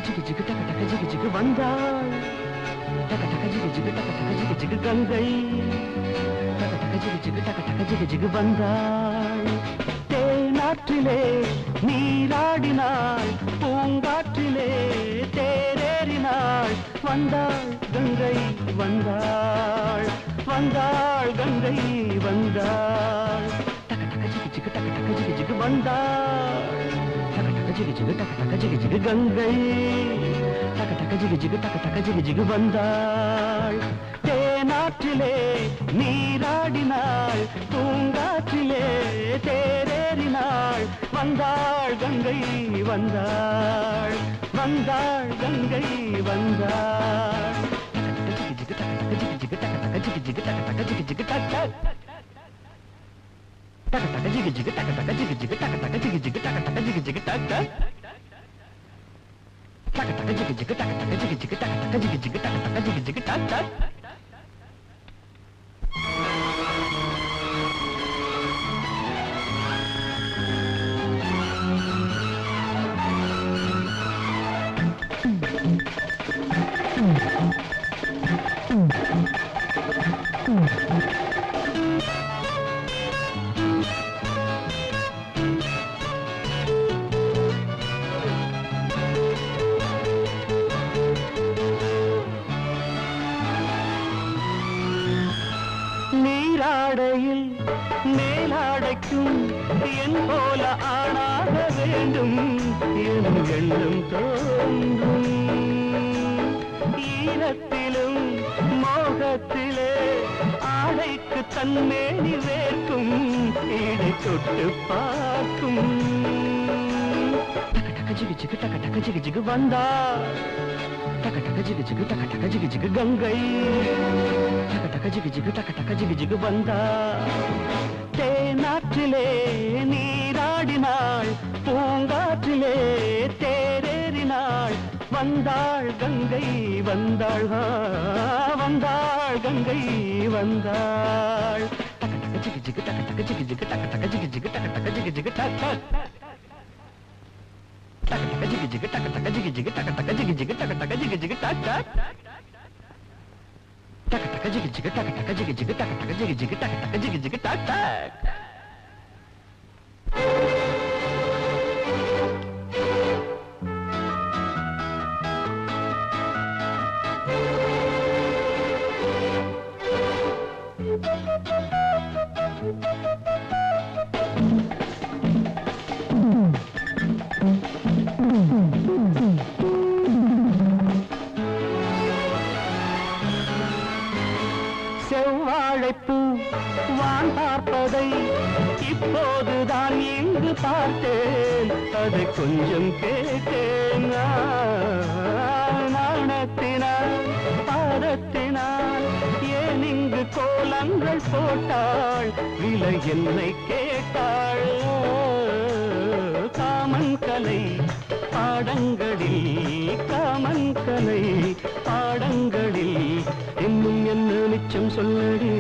ஜிகு ஜிகு டக டக ஜிகு ஜிகு வந்தாள் டக டக ஜிகு ஜிகு டக டக ஜிகு ஜிகு கங்கை டக டக ஜிகு ஜிகு டக டக ஜிகு ஜிகு வந்தாள் தேனாற்றிலே நீராடினாள் பூங்காற்றிலே தேரேறினாள் வந்தாள் கங்கை வந்தாள் வந்தாள் கங்கை வந்தாள் டக டக ஜிகு ஜிகு டக டக ஜிகு ஜிகு வந்தாள் டக டக ஜிகு ஜிகு டக டக ஜிகு ஜிகு கங்கை டக டக ஜிகு ஜிகு டக டக ஜிகு ஜிகு வந்தாள் தேனாற்றிலே நீராடினாள் பூங்காற்றிலே தேரேறினாள் வந்தாள் கங்கை வந்தாள் வந்தாள் கங்கை வந்தாள் ஜிகு ஜிகு டக டக ஜிகு ஜிகு டக டக ஜிகு ஜிகு டக டக ஜிகு ஜிகு டக டக ஜிகு ஜிகு டக டக ஜிகு ஜிகு டக டக ஜிகு ஜிகு டக டக ஜிகு ஜிகு டக டக ஜிகு ஜிகு டக டக ஜிகு ஜிகு டக நீராடையில் மேலாடைக்கும் என் போல ஆளாக வேண்டும் என் எண்ணம் தோன்றும் ஈரத்திலும் மோகத்திலே ஆடைக்கு தன்மேனி வேர்க்கும் ஈடை தொட்டு பார்க்கும் டக டக ஜிகு ஜிகு டக டக ஜிகு ஜிகு வந்தாள் டக டக ஜிகு ஜிகு டக டக ஜிகு ஜிகு கங்கை டக டக ஜிகு ஜிகு டக டக ஜிகு ஜிகு வந்தாள் தேனாற்றிலே நீராடினாள் பூங்காற்றிலே தேரேறினாள் வந்தாள் கங்கை வந்தாள் வந்தாள் கங்கை வந்தாள் டக டக ஜிகு ஜிகு டக டக ஜிகு ஜிகு டக டக ஜிகு ஜிகு டக டக ஜிகு ஜிகு டக டக டக ஜிகு ஜிகு டக டக ஜிகு ஜிகு டக டக ஜிகு ஜிகு டக டக ஜிகு ஜிகு டக டக டக ஜிகு ஜிகு டக டக ஜிகு ஜிகு டக டக ஜிகு ஜிகு டக டக ஜிகு ஜிகு டக செவ்வாழைப்பூ வான் பார்ப்பதை இப்போதுதான் இங்கு பார்த்தேன் அதை கொஞ்சம் கேட்டேன் நாணத்தினால் பாதத்தினால் ஏன் இங்கு கோலங்கள் போட்டாள் விலை என்னை கேட்டாள் காமன் கலை பாடங்களில் காமன் கலை பாடங்களில் இன்னும் என்ன மிச்சம் சொல்லடி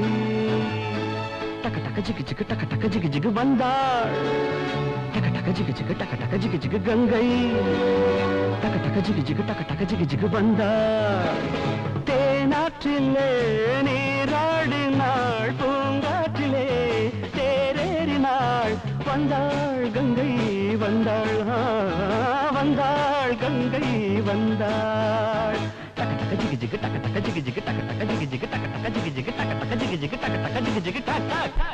டக டக ஜிகு ஜிகு டக டக ஜிகு ஜிகு வந்தாள் டக டக ஜிகு ஜிகு டக டக ஜிகு ஜிகு கங்கை டக டக ஜிகு ஜிகு டக டக ஜிகு ஜிகு வந்தாள் தேனாற்றிலே நீராடினாள் பூங்காற்றிலே தேரேறினாள் வந்தாள் கங்கை வந்தாள் வந்தாள் கங்கை வந்தாள் டக டக ஜிகு ஜிகு டக டக ஜிகு ஜிகு டக டக ஜிகு ஜிகு டக டக ஜிகு ஜிகு டக டக ஜிகு ஜிகு டக டக ஜிகு ஜிகு டக